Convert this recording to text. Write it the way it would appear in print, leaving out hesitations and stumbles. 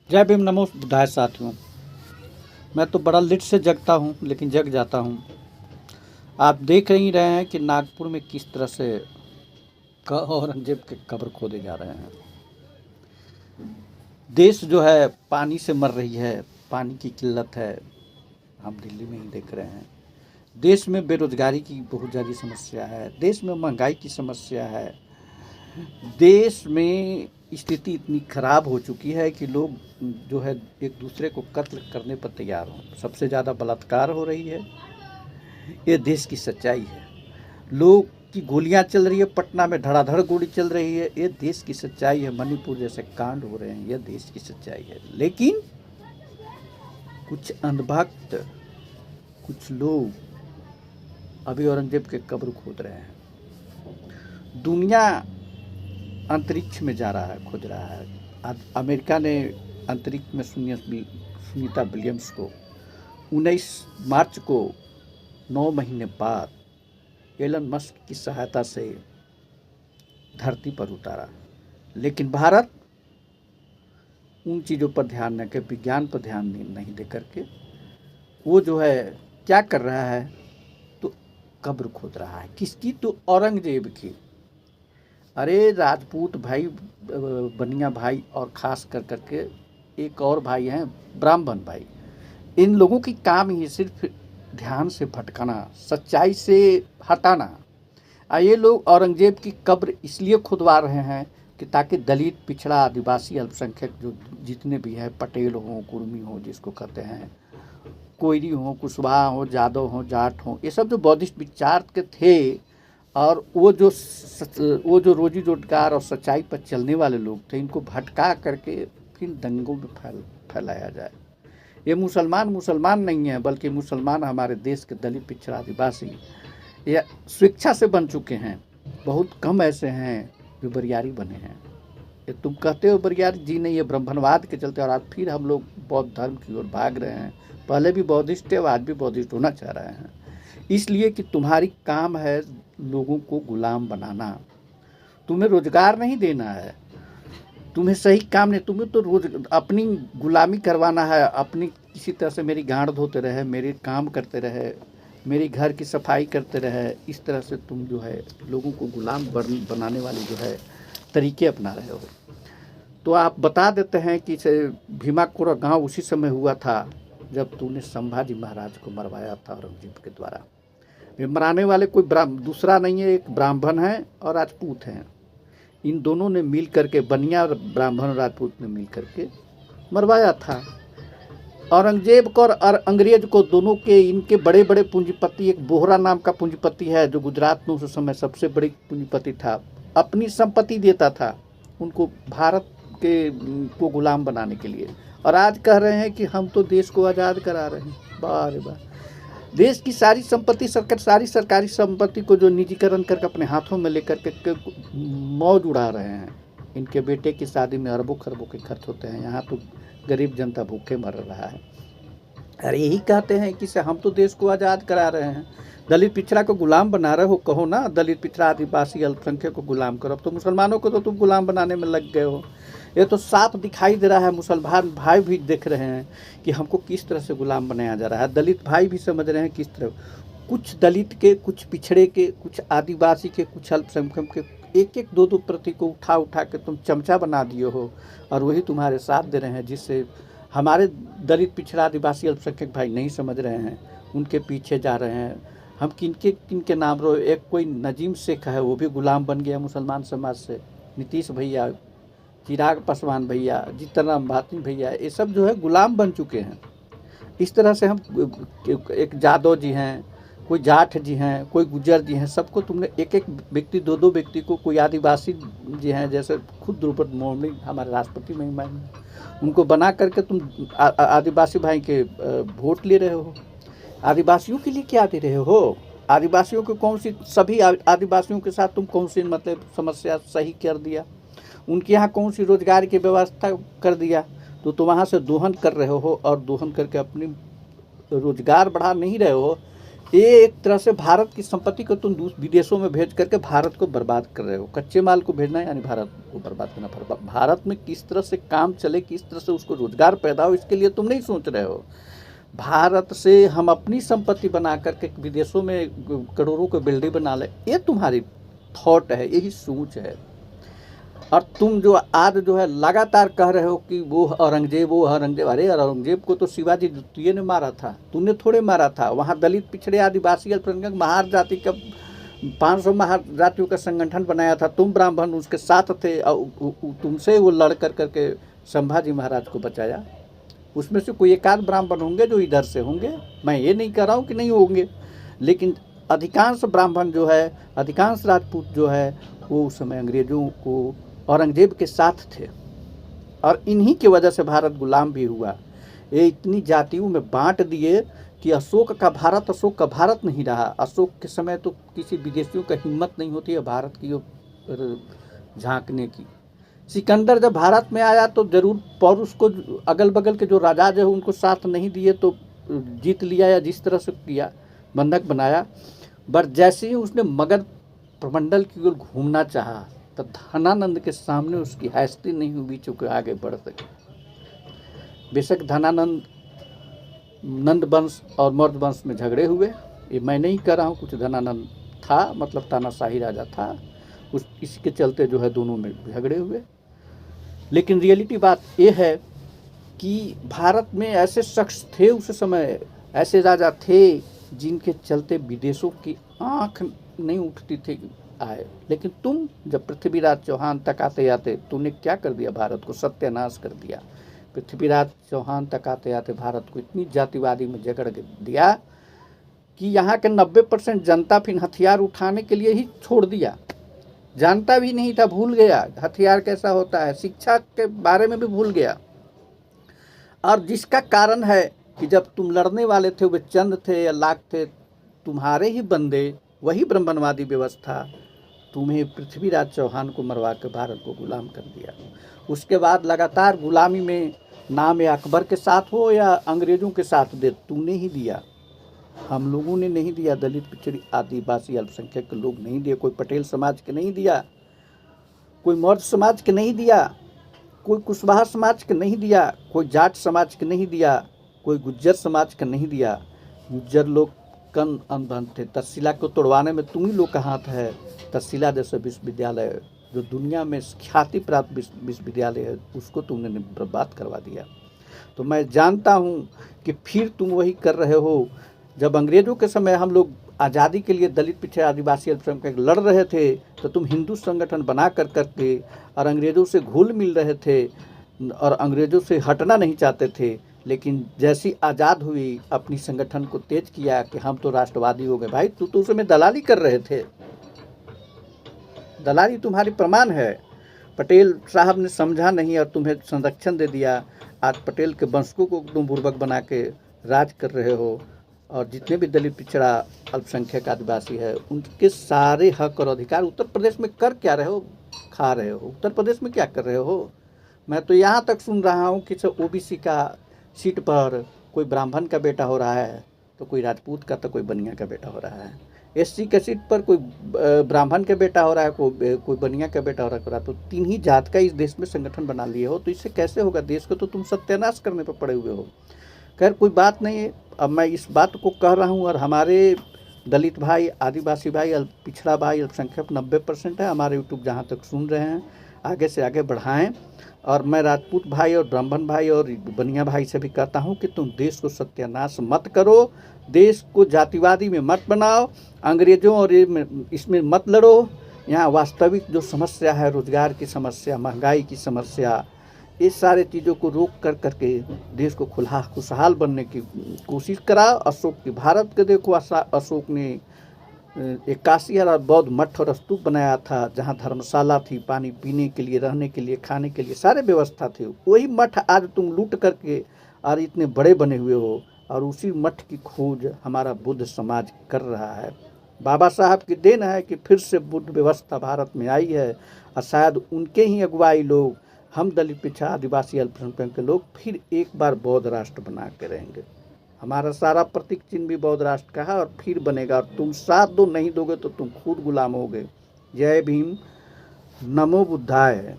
जय भीम नमो बुद्धाय साथियों। मैं तो बड़ा लेट से जगता हूँ लेकिन जग जाता हूँ। आप देख ही रहे हैं कि नागपुर में किस तरह से औरंगजेब के कब्र खोदे जा रहे हैं। देश जो है पानी से मर रही है, पानी की किल्लत है। हम दिल्ली में ही देख रहे हैं। देश में बेरोजगारी की बहुत ज़्यादा समस्या है, देश में महंगाई की समस्या है, देश में स्थिति इतनी खराब हो चुकी है कि लोग जो है एक दूसरे को कत्ल करने पर तैयार हों। सबसे ज़्यादा बलात्कार हो रही है, ये देश की सच्चाई है। लोग की गोलियां चल रही है, पटना में धड़ाधड़ गोली चल रही है, ये देश की सच्चाई है। मणिपुर जैसे कांड हो रहे हैं, यह देश की सच्चाई है। लेकिन कुछ अंधभक्त, कुछ लोग अभी औरंगजेब के कब्र खोद रहे हैं। दुनिया अंतरिक्ष में जा रहा है, खोज रहा है। अमेरिका ने अंतरिक्ष में सुनीता विलियम्स को 19 मार्च को 9 महीने बाद एलन मस्क की सहायता से धरती पर उतारा। लेकिन भारत उन चीज़ों पर ध्यान न के, विज्ञान पर ध्यान नहीं दे करके वो जो है क्या कर रहा है, तो कब्र खोद रहा है। किसकी? तो औरंगजेब की। अरे राजपूत भाई, बनिया भाई और ख़ास कर करके एक और भाई हैं ब्राह्मण भाई, इन लोगों की काम ही सिर्फ ध्यान से भटकाना, सच्चाई से हटाना। ये लोग औरंगजेब की कब्र इसलिए खुदवा रहे हैं कि ताकि दलित, पिछड़ा, आदिवासी, अल्पसंख्यक जो जितने भी हैं, पटेल हो, कुर्मी हो जिसको कहते हैं, कोयरी हो, कुशवाहा हो, जादव हो, जाट हो, ये सब जो बौद्धिस्ट विचार के थे और वो जो रोजी रोजगार और सच्चाई पर चलने वाले लोग थे, इनको भटका करके फिर दंगों में फैलाया जाए। ये मुसलमान नहीं है, बल्कि मुसलमान हमारे देश के दलित, पिछड़ा, आदिवासी या स्वेच्छा से बन चुके हैं। बहुत कम ऐसे हैं जो बरियारी बने हैं। ये तुम कहते हो बरियारी जी नहीं, ये ब्राह्मणवाद के चलते। और आज फिर हम लोग बौद्ध धर्म की ओर भाग रहे हैं। पहले भी बौद्धिस्ट थे, आज भी बौद्धिस्ट होना चाह रहे हैं, इसलिए कि तुम्हारी काम है लोगों को गुलाम बनाना। तुम्हें रोजगार नहीं देना है, तुम्हें सही काम नहीं, तुम्हें तो रोज अपनी गुलामी करवाना है। अपनी किसी तरह से मेरी गांड धोते रहे, मेरे काम करते रहे, मेरी घर की सफाई करते रहे, इस तरह से तुम जो है लोगों को गुलाम बनाने वाले जो है तरीके अपना रहे हो। तो आप बता देते हैं कि भीमाकोरा गांव उसी समय हुआ था जब तूने संभाजी महाराज को मरवाया था औरंगजेब के द्वारा। मराने वाले कोई दूसरा नहीं है, एक ब्राह्मण है और राजपूत हैं। इन दोनों ने मिल करके, बनिया ब्राह्मण राजपूत ने मिल करके मरवाया था औरंगजेब को और अंग्रेज को। दोनों के इनके बड़े बड़े पूंजीपति, एक बोहरा नाम का पूंजीपति है जो गुजरात में उस समय सबसे बड़ी पूंजीपति था, अपनी संपत्ति देता था उनको भारत के को गुलाम बनाने के लिए। और आज कह रहे हैं कि हम तो देश को आज़ाद करा रहे हैं। वाह रे वाह! देश की सारी संपत्ति, सारी सरकारी संपत्ति को जो निजीकरण करके अपने हाथों में लेकर के मौज उड़ा रहे हैं। इनके बेटे की शादी में अरबों खरबों के खर्च होते हैं, यहाँ तो गरीब जनता भूखे मर रहा है। अरे यही कहते हैं कि हम तो देश को आज़ाद करा रहे हैं। दलित पिछड़ा को गुलाम बना रहे हो, कहो ना दलित, पिछड़ा, आदिवासी, अल्पसंख्यक को गुलाम करो। अब तो मुसलमानों को तो तुम गुलाम बनाने में लग गए हो। ये तो साफ दिखाई दे रहा है। मुसलमान भाई भी देख रहे हैं कि हमको किस तरह से गुलाम बनाया जा रहा है। दलित भाई भी समझ रहे हैं किस तरह, कुछ दलित के, कुछ पिछड़े के, कुछ आदिवासी के, कुछ अल्पसंख्यक के, एक एक दो दो प्रति को उठा के तुम चमचा बना दिए हो और वही तुम्हारे साथ दे रहे हैं, जिससे हमारे दलित, पिछड़ा, आदिवासी, अल्पसंख्यक भाई नहीं समझ रहे हैं, उनके पीछे जा रहे हैं। हम किनके नाम रो, एक कोई नजीम शेख है, वो भी गुलाम बन गया मुसलमान समाज से। नीतीश भैया, चिराग पासवान भैया, जीतनराम मांझी भैया, ये सब जो है गुलाम बन चुके हैं। इस तरह से हम, एक जादव जी हैं, कोई जाट जी हैं, कोई गुज्जर जी हैं, सबको तुमने एक एक व्यक्ति, दो दो व्यक्ति को, कोई आदिवासी जी हैं, जैसे खुद द्रौपदी मुर्मू हमारे राष्ट्रपति महिमा हैं, उनको बना करके तुम आदिवासी भाई के वोट ले रहे हो। आदिवासियों के लिए क्या दे रहे हो? आदिवासियों को कौन सी, सभी आदिवासियों के साथ तुम कौन सी मतलब समस्या सही कर दिया? उनके यहाँ कौन सी रोजगार की व्यवस्था कर दिया? तो तुम वहाँ से दोहन कर रहे हो और दोहन करके अपनी रोजगार बढ़ा नहीं रहे हो, ये एक तरह से भारत की संपत्ति को तुम विदेशों में भेज करके भारत को बर्बाद कर रहे हो। कच्चे माल को भेजना यानी भारत को बर्बाद करना। भारत में किस तरह से काम चले, किस तरह से उसको रोजगार पैदा हो, इसके लिए तुम नहीं सोच रहे हो। भारत से हम अपनी संपत्ति बना करके विदेशों में करोड़ों के बिल्डिंग बना ले, ये तुम्हारी थॉट है, यही सोच है। और तुम जो आज जो है लगातार कह रहे हो कि वो औरंगजेब, वो औरंगजेब। अरे औरंगजेब को तो शिवाजी द्वितीय ने मारा था, तूने थोड़े मारा था। वहाँ दलित, पिछड़े, आदिवासी, अल्पसंख्यक, महार जाति का 500 महार जातियों का संगठन बनाया था। तुम ब्राह्मण उसके साथ थे और तुमसे वो लड़ कर करके संभाजी महाराज को बचाया। उसमें से कोई एक आध ब्राह्मण होंगे जो इधर से होंगे, मैं ये नहीं कह रहा हूँ कि नहीं होंगे, लेकिन अधिकांश ब्राह्मण जो है, अधिकांश राजपूत जो है, वो उस समय अंग्रेजों को, औरंगजेब के साथ थे। और इन्हीं की वजह से भारत गुलाम भी हुआ। ये इतनी जातियों में बांट दिए कि अशोक का भारत नहीं रहा। अशोक के समय तो किसी विदेशियों का हिम्मत नहीं होती है भारत की झांकने की। सिकंदर जब भारत में आया तो जरूर पौरुष को, अगल बगल के जो राजा जो उनको साथ नहीं दिए तो जीत लिया, या जिस तरह से किया बंधक बनाया। बट जैसे ही उसने मगध प्रमंडल की ओर घूमना चाहा तो धनानंद के सामने उसकी हैसियत नहीं हुई चूँकि आगे बढ़ सके। बेशक धनानंद नंद वंश और मौर्य वंश में झगड़े हुए, ये मैं नहीं कह रहा हूँ। कुछ धनानंद था, मतलब तानाशाही राजा था, इसके चलते जो है दोनों में झगड़े हुए। लेकिन रियलिटी बात ये है कि भारत में ऐसे शख्स थे उस समय, ऐसे राजा थे जिनके चलते विदेशों की आंख नहीं उठती थी आए। लेकिन तुम जब पृथ्वीराज चौहान तक आते आते तुमने क्या कर दिया, भारत को सत्यानाश कर दिया। पृथ्वीराज चौहान तक आते आते भारत को इतनी जातिवादी में जकड़ दिया कि यहाँ के 90% जनता फिर हथियार उठाने के लिए ही छोड़ दिया। जानता भी नहीं था, भूल गया हथियार कैसा होता है, शिक्षा के बारे में भी भूल गया। और जिसका कारण है कि जब तुम लड़ने वाले थे, वे चंद थे या लाख थे, तुम्हारे ही बंदे, वही ब्राह्मणवादी व्यवस्था तुम्हें पृथ्वीराज चौहान को मरवा के भारत को गुलाम कर दिया। उसके बाद लगातार गुलामी में, नाम अकबर के साथ हो या अंग्रेज़ों के साथ दे, तूने ही दिया, हम लोगों ने नहीं दिया। दलित, पिछड़ी, आदिवासी, अल्पसंख्यक के लोग नहीं दिए। कोई पटेल समाज के नहीं दिया, कोई मौर्य समाज के नहीं दिया, कोई कुशवाहा समाज के नहीं दिया, कोई जाट समाज के नहीं दिया, कोई गुज्जर समाज का नहीं दिया। गुज्जर लोग कन अनबन थे। तक्षशिला को तोड़वाने में तुम ही लोग का हाथ है। तक्षशिला जैसे विश्वविद्यालय जो दुनिया में ख्याति प्राप्त विश्वविद्यालय है, उसको तुमने बर्बाद करवा दिया। तो मैं जानता हूँ कि फिर तुम वही कर रहे हो। जब अंग्रेज़ों के समय हम लोग आज़ादी के लिए दलित, पिछड़े, आदिवासी, अल्पसंख्यक लड़ रहे थे तो तुम हिंदू संगठन बना कर करके और अंग्रेज़ों से घुल मिल रहे थे और अंग्रेज़ों से हटना नहीं चाहते थे। लेकिन जैसी आज़ाद हुई, अपनी संगठन को तेज किया कि हम तो राष्ट्रवादी हो गए। भाई तू तो उसमें दलाली कर रहे थे, दलाली तुम्हारी प्रमाण है। पटेल साहब ने समझा नहीं और तुम्हें संरक्षण दे दिया। आज पटेल के वंशकों को तुम बुर्बक बना के राज कर रहे हो और जितने भी दलित, पिछड़ा, अल्पसंख्यक, आदिवासी है, उनके सारे हक और अधिकार उत्तर प्रदेश में कर क्या रहे हो, खा रहे हो। उत्तर प्रदेश में क्या कर रहे हो? मैं तो यहाँ तक सुन रहा हूँ कि ओबीसी का सीट पर कोई ब्राह्मण का बेटा हो रहा है, तो कोई राजपूत का, तो कोई बनिया का बेटा हो रहा है। एससी के सीट पर कोई ब्राह्मण का बेटा हो रहा है, कोई बनिया का बेटा हो रहा है। तो तीन ही जात का इस देश में संगठन बना लिए हो, तो इससे कैसे होगा? देश को तो तुम सत्यानाश करने पर पड़े हुए हो। खैर कोई बात नहीं है। अब मैं इस बात को कह रहा हूँ और हमारे दलित भाई, आदिवासी भाई, पिछड़ा भाई, अल्पसंख्यक 90% है हमारे यूट्यूब जहाँ तक सुन रहे हैं, आगे से आगे बढ़ाएं। और मैं राजपूत भाई और ब्राह्मण भाई और बनिया भाई से भी कहता हूँ कि तुम देश को सत्यानाश मत करो, देश को जातिवादी में मत बनाओ, अंग्रेज़ों और इसमें मत लड़ो। यहाँ वास्तविक जो समस्या है, रोजगार की समस्या, महंगाई की समस्या, इस सारे चीज़ों को रोक कर करके देश को खुशहाल बनने की कोशिश कराओ। अशोक की भारत के देखो, अशोक ने 81,000 बौद्ध मठ और स्तूप बनाया था, जहाँ धर्मशाला थी, पानी पीने के लिए, रहने के लिए, खाने के लिए सारे व्यवस्था थे। वही मठ आज तुम लूट करके और इतने बड़े बने हुए हो, और उसी मठ की खोज हमारा बुद्ध समाज कर रहा है। बाबा साहब की देन है कि फिर से बुद्ध व्यवस्था भारत में आई है, और शायद उनके ही अगुवाई लोग, हम दलित, पिछड़ा, आदिवासी, अल्पसंख्यक के लोग फिर एक बार बौद्ध राष्ट्र बना के रहेंगे। हमारा सारा प्रतीक चिन्ह भी बौद्ध राष्ट्र का है और फिर बनेगा, और तुम साथ दो, नहीं दोगे तो तुम खुद गुलाम होगे। जय भीम, नमो बुद्धाय।